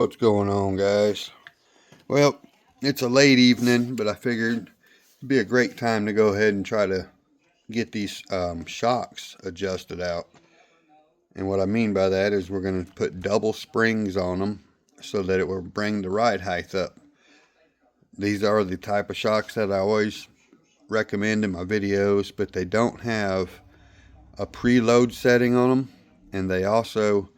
What's going on, guys? Well, it's a late evening, but I figured it'd be a great time to go ahead and try to get these shocks adjusted out. And what I mean by that is we're going to put double springs on them so that it will bring the ride height up. These are the type of shocks that I always recommend in my videos, but they don't have a preload setting on them, and they also,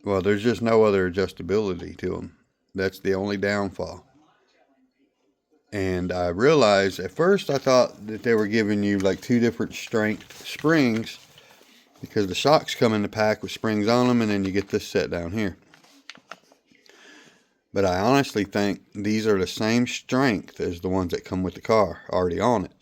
well, there's just no other adjustability to them. That's the only downfall. And I realized at first I thought that they were giving you like two different strength springs because the shocks come in the pack with springs on them, and then you get this set down here. But I honestly think these are the same strength as the ones that come with the car already on it.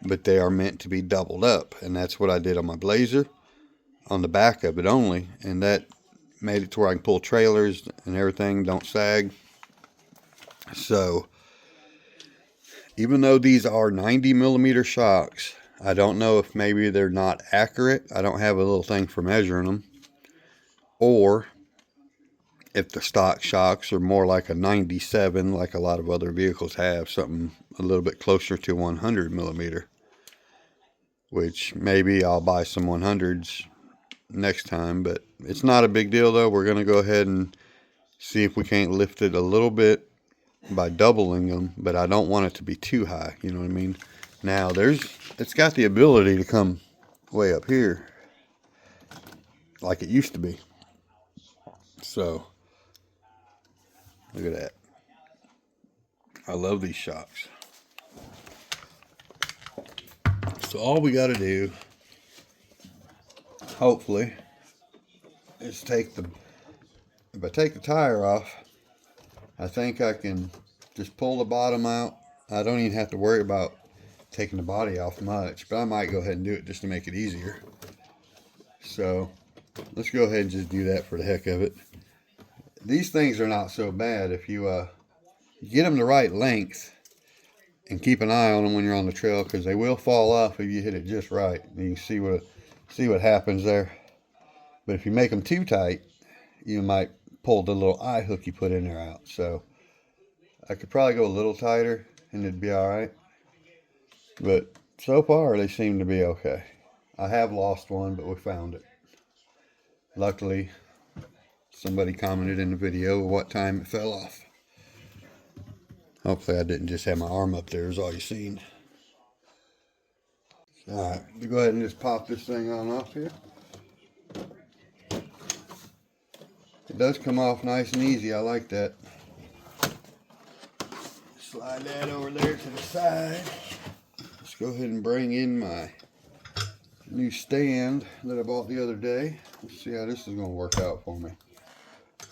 But they are meant to be doubled up, and that's what I did on my Blazer, on the back of it only, and that made it to where I can pull trailers and everything, don't sag. So even though these are 90mm shocks, I don't know if maybe they're not accurate. I don't have a little thing for measuring them. Or if the stock shocks are more like a 97, like a lot of other vehicles have, something a little bit closer to 100mm. Which maybe I'll buy some 100s next time, but it's not a big deal though. We're going to go ahead and see if we can't lift it a little bit by doubling them, but I don't want it to be too high, you know what I mean? Now it's got the ability to come way up here like it used to be. So look at that. I love these shocks. So all we got to do, hopefully, is if I take the tire off, I think I can just pull the bottom out. I don't even have to worry about taking the body off much, but I might go ahead and do it just to make it easier. So let's go ahead and just do that for the heck of it. These things are not so bad if you get them the right length and keep an eye on them when you're on the trail, because they will fall off if you hit it just right. You can see what happens there. But if you make them too tight, you might pull the little eye hook you put in there out. So I could probably go a little tighter and it'd be all right. But so far they seem to be okay. I have lost one, but we found it. Luckily, somebody commented in the video what time it fell off. Hopefully I didn't just have my arm up there is all you've seen. Alright, we'll go ahead and just pop this thing on off here. It does come off nice and easy, I like that. Slide that over there to the side. Let's go ahead and bring in my new stand that I bought the other day. Let's see how this is going to work out for me.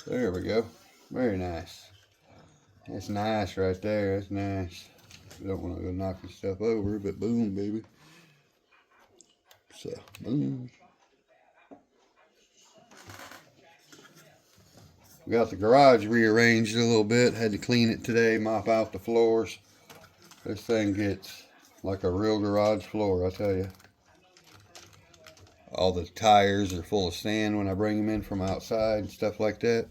There we go. Very nice. That's nice right there. That's nice. I don't want to go knocking stuff over, but boom, baby. So, boom. We got the garage rearranged a little bit. Had to clean it today, mop out the floors. This thing gets like a real garage floor, I tell you. All the tires are full of sand when I bring them in from outside and stuff like that.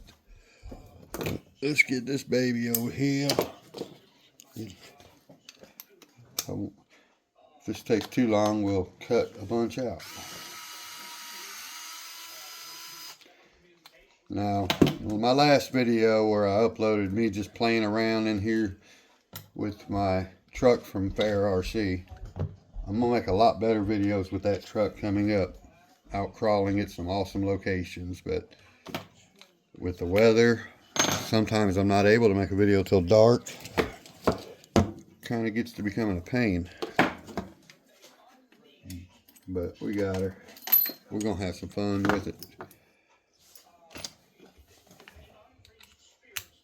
Let's get this baby over here. If this takes too long, we'll cut a bunch out. Now, my last video where I uploaded me just playing around in here with my truck from Fair RC, I'm going to make a lot better videos with that truck coming up. Out crawling at some awesome locations, but with the weather, sometimes I'm not able to make a video till dark. Kind of gets to becoming a pain. But we got her. We're going to have some fun with it.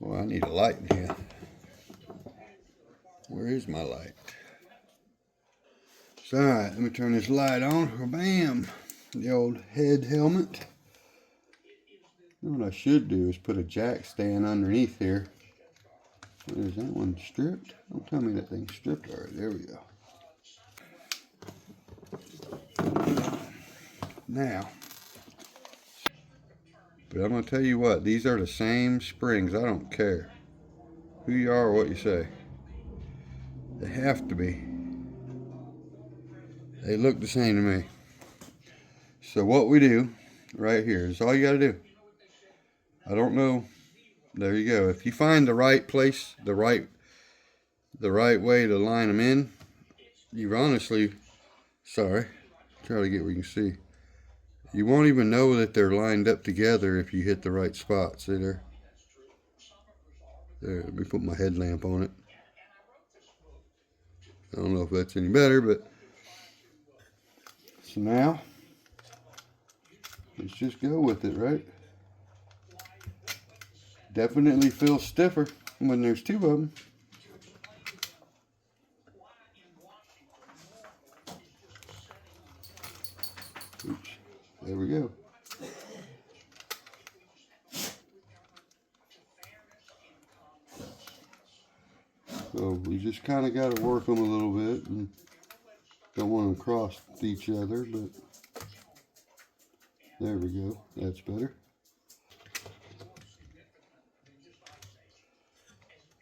Well, I need a light in here. Where is my light? So, alright, let me turn this light on. Bam! The old head helmet. What I should do is put a jack stand underneath here. Is that one stripped? Don't tell me that thing's stripped already. There we go. Now, But I'm going to tell you what, these are the same springs. I don't care who you are or what you say. They have to be. They look the same to me. So what we do right here is all you got to do. I don't know. There you go. If you find the right place, the right way to line them in, you honestly, sorry, try to get where you can see. You won't even know that they're lined up together if you hit the right spot. See there? There, let me put my headlamp on it. I don't know if that's any better, but so now let's just go with it, right? Definitely feels stiffer when there's two of them. Oops, there we go. So we just kind of got to work them a little bit, and don't want them to cross each other, but there we go. That's better.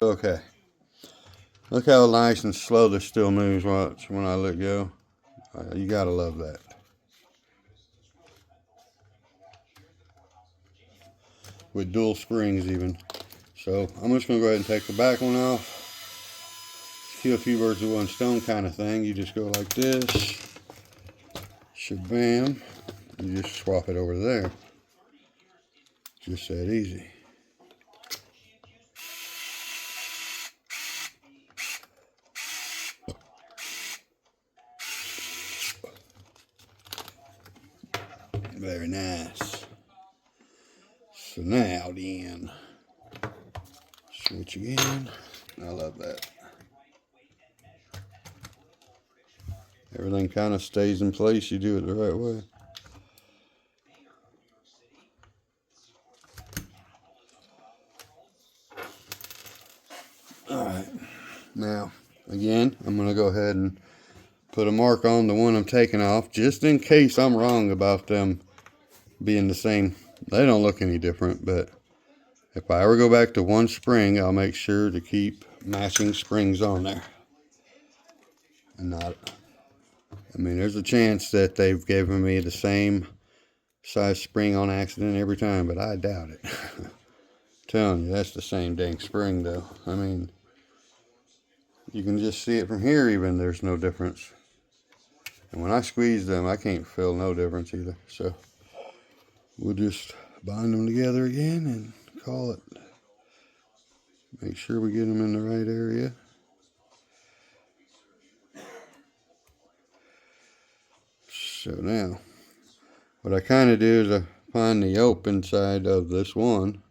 Okay. Look how nice and slow this still moves. Watch when I let go. You gotta love that. With dual springs even. So I'm just gonna go ahead and take the back one off. Kill a few birds with one stone kind of thing. You just go like this. Shabam. You just swap it over there. Just that easy. Very nice. So now then, switch again. I love that. Everything kind of stays in place. You do it the right way. Alright, now again I'm going to go ahead and put a mark on the one I'm taking off just in case I'm wrong about them being the same. They don't look any different, but if I ever go back to one spring, I'll make sure to keep matching springs on there. And not, I mean, there's a chance that they've given me the same size spring on accident every time, but I doubt it. Telling you, that's the same dang spring though. I mean, you can just see it from here even, there's no difference. And when I squeeze them, I can't feel no difference either. So we'll just bind them together again and call it. Make sure we get them in the right area. So now, what I kind of do is I find the open side of this one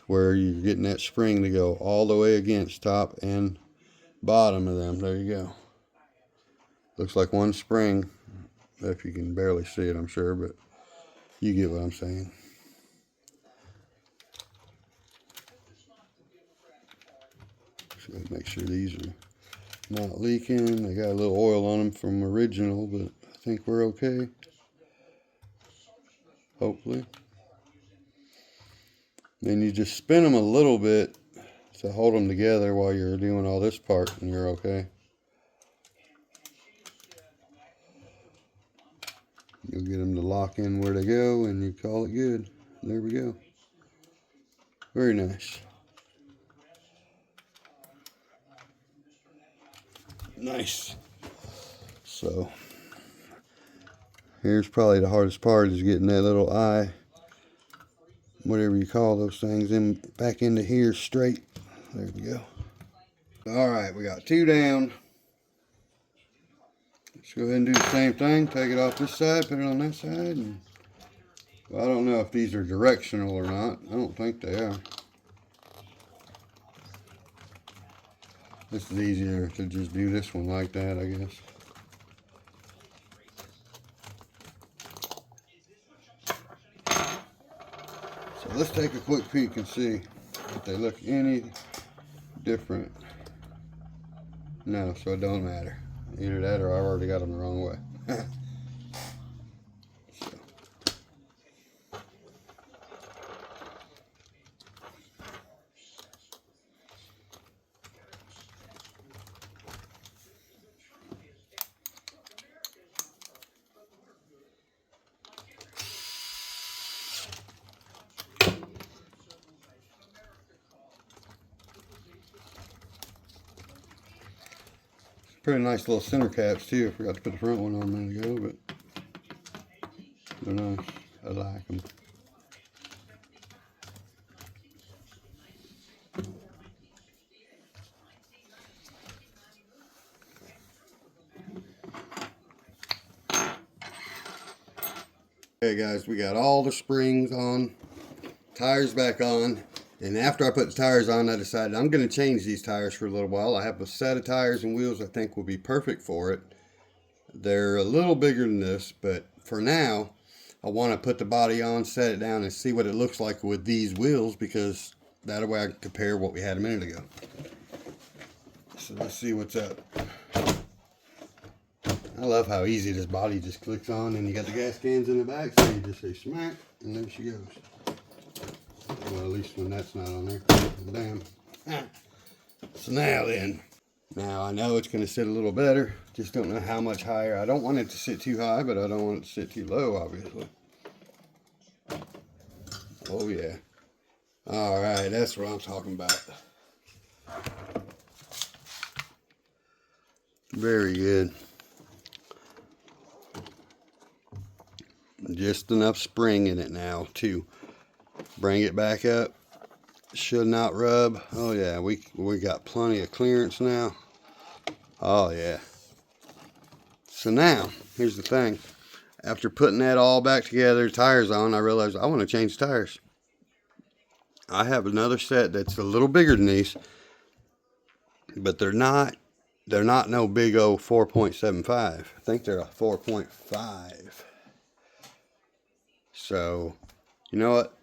where you're getting that spring to go all the way against top and bottom of them. There you go. Looks like one spring, if you can barely see it, I'm sure, but you get what I'm saying. So make sure these are not leaking. They got a little oil on them from original, but I think we're okay. Hopefully. Then you just spin them a little bit to hold them together while you're doing all this part, and you're okay. You'll get them to lock in where they go, and you call it good. There we go. Very nice. Nice. So, here's probably the hardest part, is getting that little eye, whatever you call those things, in back into here straight. There we go. Alright, we got two down. Let's go ahead and do the same thing. Take it off this side, put it on that side. And, well, I don't know if these are directional or not. I don't think they are. This is easier to just do this one like that, I guess. So let's take a quick peek and see if they look any different. No, so it don't matter. Either that or I've already got them the wrong way. So. Pretty nice little center caps too. I forgot to put the front one on a minute ago, but they're nice. I like them. Okay guys, we got all the springs on, tires back on, and after I put the tires on, I decided I'm going to change these tires for a little while. I have a set of tires and wheels I think will be perfect for it. They're a little bigger than this, but for now, I want to put the body on, set it down, and see what it looks like with these wheels, because that way I can compare what we had a minute ago. So let's see what's up. I love how easy this body just clicks on, and you got the gas cans in the back, so you just say smack, and there she goes. Well, at least when that's not on there. Damn. So now then. Now I know it's going to sit a little better, just don't know how much higher. I don't want it to sit too high, but I don't want it to sit too low, obviously. Oh yeah. Alright, that's what I'm talking about. Very good. Just enough spring in it now to bring it back up. Should not rub. Oh yeah, we got plenty of clearance now. Oh yeah. So now, here's the thing. After putting that all back together, tires on, I realized I want to change tires. I have another set that's a little bigger than these, but they're not no big old 4.75. I think they're a 4.5. So, you know what?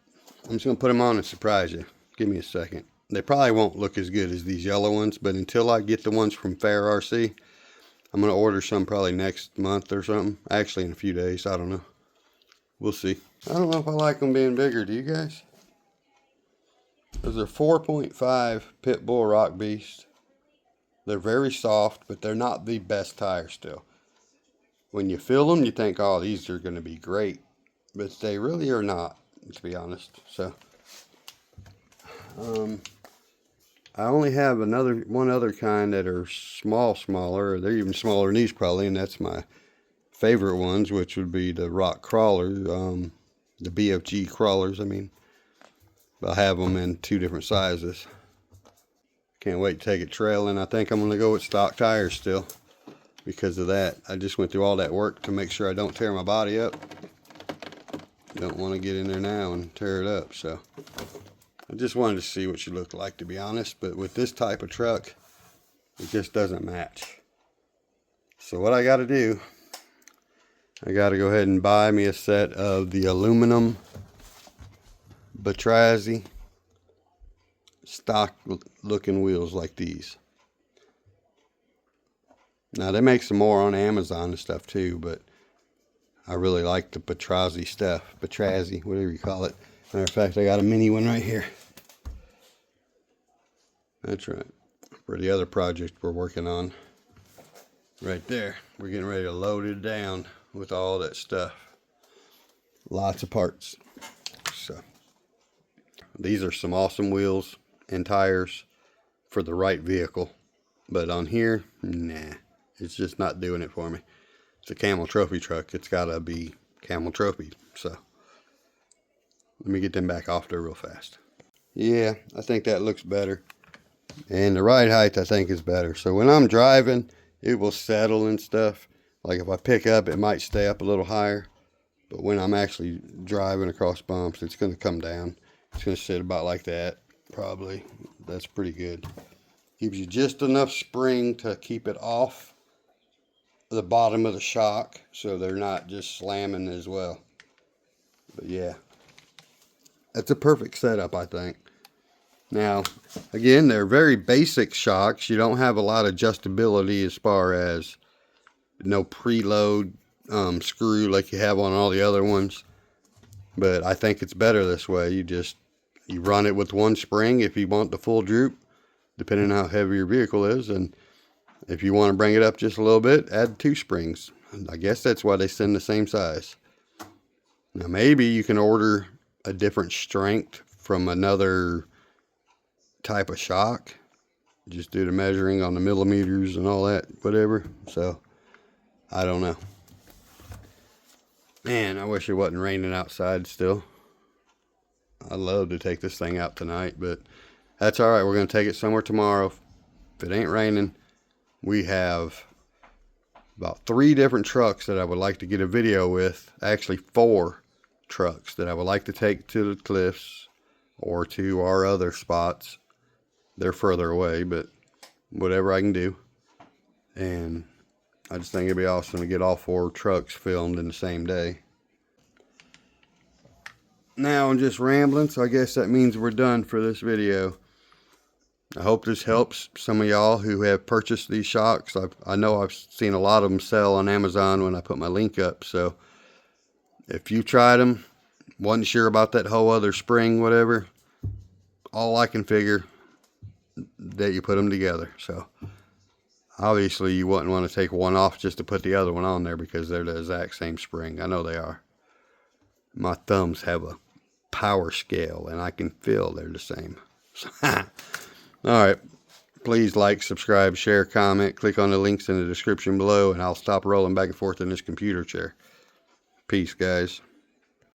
I'm just going to put them on and surprise you. Give me a second. They probably won't look as good as these yellow ones, but until I get the ones from Fair RC, I'm going to order some probably next month or something. Actually, in a few days. I don't know. We'll see. I don't know if I like them being bigger. Do you guys? Those are 4.5 Pitbull Rock Beast. They're very soft, but they're not the best tires still. When you feel them, you think, oh, these are going to be great. But they really are not, to be honest. So, I only have one other kind that are smaller. They're even smaller than these probably, and that's my favorite ones, which would be the rock crawler, the BFG crawlers. I mean, I'll have them in 2 different sizes. Can't wait to take it trailing. I think I'm going to go with stock tires still because of that. I just went through all that work to make sure I don't tear my body up. Don't want to get in there now and tear it up, so I just wanted to see what she looked like, to be honest. But with this type of truck, it just doesn't match. So what I got to do, I got to go ahead and buy me a set of the aluminum Batrazzi stock looking wheels like these. Now they make some more on Amazon and stuff too, but I really like the Batrazzi stuff. Batrazzi, whatever you call it. Matter of fact, I got a mini one right here. That's right. For the other project we're working on. Right there. We're getting ready to load it down with all that stuff. Lots of parts. So, these are some awesome wheels and tires for the right vehicle. But on here, nah. It's just not doing it for me. It's a Camel trophy truck. It's got to be Camel trophy. So, let me get them back off there real fast. Yeah, I think that looks better. And the ride height, I think, is better. So, when I'm driving, it will settle and stuff. Like if I pick up, it might stay up a little higher. But when I'm actually driving across bumps, it's going to come down. It's going to sit about like that, probably. That's pretty good. Gives you just enough spring to keep it off the bottom of the shock, so they're not just slamming as well. But yeah, that's a perfect setup, I think. Now, again, they're very basic shocks. You don't have a lot of adjustability as far as no preload screw like you have on all the other ones. But I think it's better this way. You run it with one spring if you want the full droop, depending on how heavy your vehicle is, and if you want to bring it up just a little bit, add 2 springs. I guess that's why they send the same size. Now maybe you can order a different strength from another type of shock just do the measuring on the millimeters and all that, whatever. So, I don't know. Man, I wish it wasn't raining outside still. I'd love to take this thing out tonight, but that's alright. We're going to take it somewhere tomorrow. If it ain't raining, we have about 3 different trucks that I would like to get a video with. Actually 4 trucks that I would like to take to the cliffs or to our other spots. They're further away, but whatever I can do. And I just think it'd be awesome to get all 4 trucks filmed in the same day. Now I'm just rambling, so I guess that means we're done for this video. I hope this helps some of y'all who have purchased these shocks. I know I've seen a lot of them sell on Amazon when I put my link up. So if you tried them, wasn't sure about that whole other spring, whatever, all I can figure that you put them together. So obviously you wouldn't want to take one off just to put the other one on there because they're the exact same spring. I know they are. My thumbs have a power scale and I can feel they're the same. Alright, please like, subscribe, share, comment, click on the links in the description below, and I'll stop rolling back and forth in this computer chair. Peace, guys.